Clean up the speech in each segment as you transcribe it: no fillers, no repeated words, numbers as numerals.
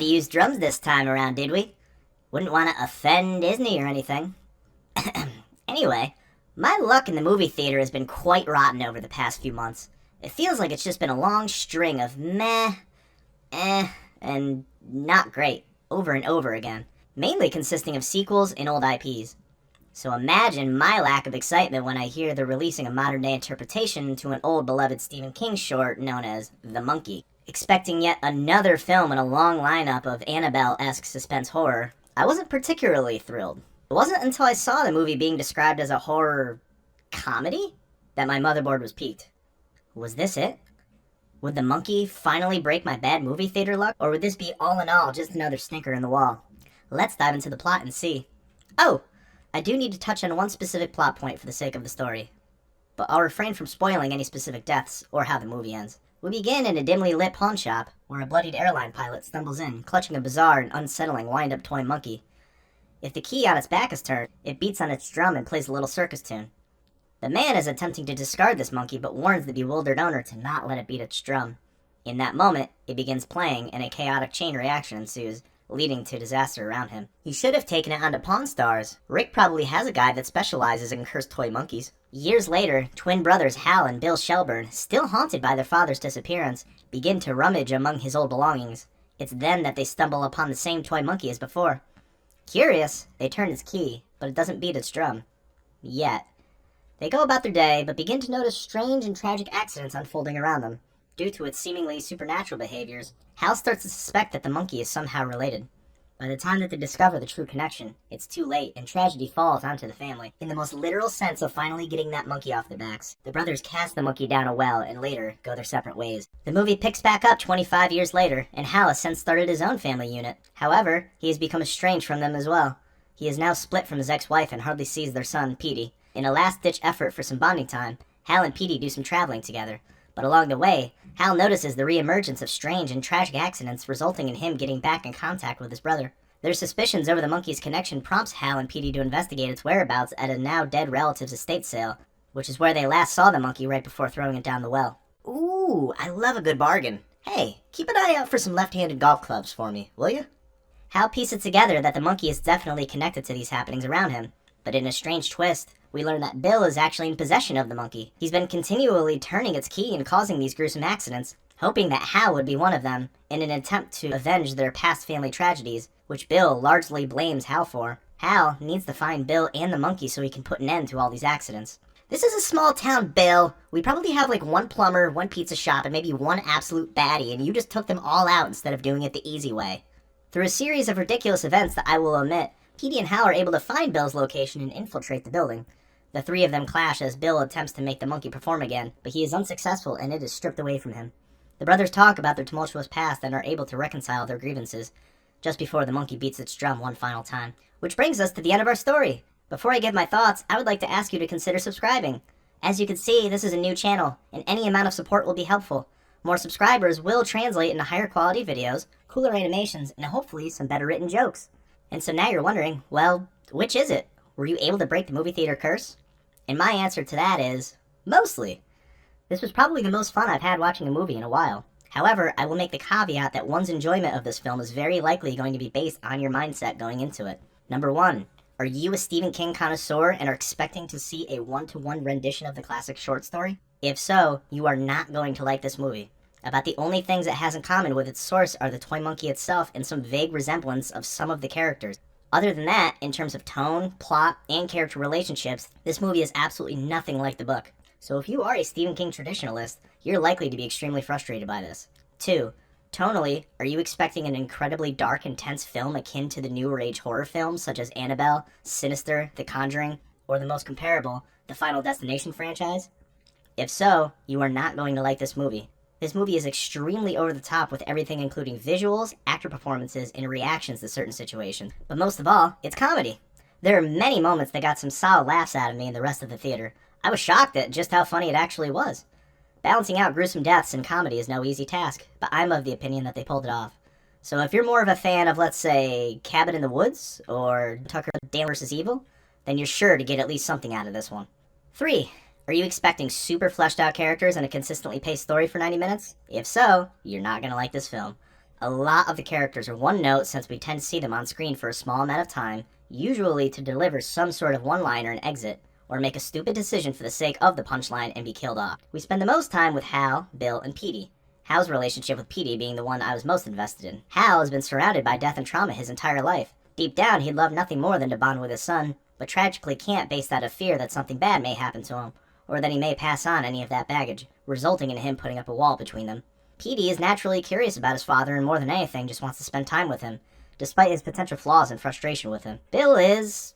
to use drums this time around, did we? Wouldn't want to offend Disney or anything. Anyway, my luck in the movie theater has been quite rotten over the past few months. It feels like it's just been a long string of meh, and not great, over and over again, mainly consisting of sequels and old IPs. So imagine my lack of excitement when I hear they're releasing a modern-day interpretation to an old beloved Stephen King short known as The Monkey. Expecting yet another film in a long lineup of Annabelle-esque suspense horror, I wasn't particularly thrilled. It wasn't until I saw the movie being described as a horror comedy that my motherboard was piqued. Was this it? Would The Monkey finally break my bad movie theater luck, or would this be all in all just another stinker in the wall? Let's dive into the plot and see. Oh! I do need to touch on one specific plot point for the sake of the story, but I'll refrain from spoiling any specific deaths or how the movie ends. We begin in a dimly lit pawn shop, where a bloodied airline pilot stumbles in, clutching a bizarre and unsettling wind-up toy monkey. If the key on its back is turned, it beats on its drum and plays a little circus tune. The man is attempting to discard this monkey, but warns the bewildered owner to not let it beat its drum. In that moment, it begins playing, and a chaotic chain reaction ensues, leading to disaster around him. He should have taken it onto Pawn Stars. Rick probably has a guy that specializes in cursed toy monkeys. Years later, twin brothers Hal and Bill Shelburne, still haunted by their father's disappearance, begin to rummage among his old belongings. It's then that they stumble upon the same toy monkey as before. Curious, they turn its key, but it doesn't beat its drum. Yet. They go about their day, but begin to notice strange and tragic accidents unfolding around them. Due to its seemingly supernatural behaviors, Hal starts to suspect that the monkey is somehow related. By the time that they discover the true connection, it's too late, and tragedy falls onto the family. In the most literal sense of finally getting that monkey off their backs, the brothers cast the monkey down a well and later go their separate ways. The movie picks back up 25 years later, and Hal has since started his own family unit. However, he has become estranged from them as well. He is now split from his ex-wife and hardly sees their son, Petey. In a last-ditch effort for some bonding time, Hal and Petey do some traveling together. But along the way, Hal notices the reemergence of strange and tragic accidents resulting in him getting back in contact with his brother. Their suspicions over the monkey's connection prompts Hal and Petey to investigate its whereabouts at a now-dead relative's estate sale, which is where they last saw the monkey right before throwing it down the well. Ooh, I love a good bargain. Hey, keep an eye out for some left-handed golf clubs for me, will you? Hal pieces together that the monkey is definitely connected to these happenings around him, but in a strange twist, we learn that Bill is actually in possession of the monkey. He's been continually turning its key and causing these gruesome accidents, hoping that Hal would be one of them, in an attempt to avenge their past family tragedies, which Bill largely blames Hal for. Hal needs to find Bill and the monkey so he can put an end to all these accidents. This is a small town, Bill. We probably have like one plumber, one pizza shop, and maybe one absolute baddie, and you just took them all out instead of doing it the easy way. Through a series of ridiculous events that I will omit, Petey and Hal are able to find Bill's location and infiltrate the building. The three of them clash as Bill attempts to make the monkey perform again, but he is unsuccessful and it is stripped away from him. The brothers talk about their tumultuous past and are able to reconcile their grievances, just before the monkey beats its drum one final time. Which brings us to the end of our story. Before I give my thoughts, I would like to ask you to consider subscribing. As you can see, this is a new channel, and any amount of support will be helpful. More subscribers will translate into higher quality videos, cooler animations, and hopefully some better written jokes. And so now you're wondering, well, which is it? Were you able to break the movie theater curse? And my answer to that is, mostly. This was probably the most fun I've had watching a movie in a while. However, I will make the caveat that one's enjoyment of this film is very likely going to be based on your mindset going into it. Number 1, are you a Stephen King connoisseur and are expecting to see a one-to-one rendition of the classic short story? If so, you are not going to like this movie. About the only things it has in common with its source are the toy monkey itself and some vague resemblance of some of the characters. Other than that, in terms of tone, plot, and character relationships, this movie is absolutely nothing like the book. So if you are a Stephen King traditionalist, you're likely to be extremely frustrated by this. 2, tonally, are you expecting an incredibly dark, intense film akin to the newer age horror films such as Annabelle, Sinister, The Conjuring, or the most comparable, the Final Destination franchise? If so, you are not going to like this movie. This movie is extremely over the top with everything including visuals, actor performances, and reactions to certain situations. But most of all, it's comedy. There are many moments that got some solid laughs out of me and the rest of the theater. I was shocked at just how funny it actually was. Balancing out gruesome deaths and comedy is no easy task, but I'm of the opinion that they pulled it off. So if you're more of a fan of, let's say, Cabin in the Woods, or Tucker Dan vs. Evil, then you're sure to get at least something out of this one. 3, are you expecting super fleshed out characters and a consistently paced story for 90 minutes? If so, you're not going to like this film. A lot of the characters are one note since we tend to see them on screen for a small amount of time, usually to deliver some sort of one-liner and exit, or make a stupid decision for the sake of the punchline and be killed off. We spend the most time with Hal, Bill, and Petey. Hal's relationship with Petey being the one I was most invested in. Hal has been surrounded by death and trauma his entire life. Deep down, he'd love nothing more than to bond with his son, but tragically can't based out of fear that something bad may happen to him, or that he may pass on any of that baggage, resulting in him putting up a wall between them. Petey is naturally curious about his father and more than anything just wants to spend time with him, despite his potential flaws and frustration with him. Bill is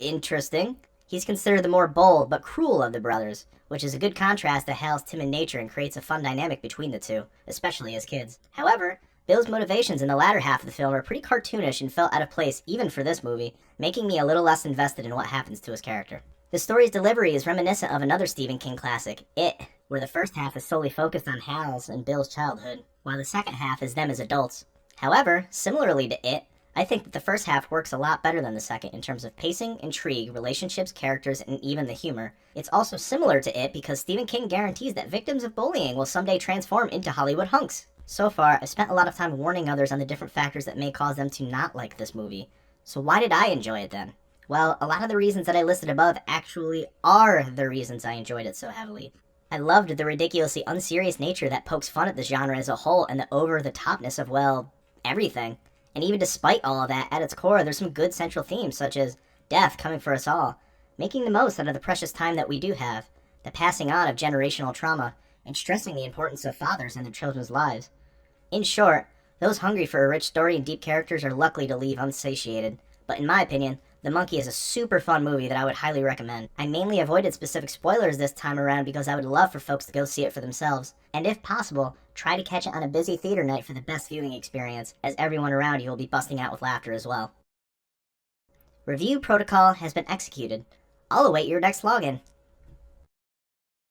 interesting. He's considered the more bold but cruel of the brothers, which is a good contrast to Hal's timid nature and creates a fun dynamic between the two, especially as kids. However, Bill's motivations in the latter half of the film are pretty cartoonish and felt out of place even for this movie, making me a little less invested in what happens to his character. The story's delivery is reminiscent of another Stephen King classic, It, where the first half is solely focused on Hal's and Bill's childhood, while the second half is them as adults. However, similarly to It, I think that the first half works a lot better than the second in terms of pacing, intrigue, relationships, characters, and even the humor. It's also similar to It because Stephen King guarantees that victims of bullying will someday transform into Hollywood hunks. So far, I've spent a lot of time warning others on the different factors that may cause them to not like this movie. So why did I enjoy it then? Well, a lot of the reasons that I listed above actually are the reasons I enjoyed it so heavily. I loved the ridiculously unserious nature that pokes fun at the genre as a whole and the over-the-topness of, well, everything. And even despite all of that, at its core, there's some good central themes, such as death coming for us all, making the most out of the precious time that we do have, the passing on of generational trauma, and stressing the importance of fathers in their children's lives. In short, those hungry for a rich story and deep characters are lucky to leave unsatiated, but in my opinion, The Monkey is a super fun movie that I would highly recommend. I mainly avoided specific spoilers this time around because I would love for folks to go see it for themselves, and if possible, try to catch it on a busy theater night for the best viewing experience, as everyone around you will be busting out with laughter as well. Review protocol has been executed. I'll await your next login.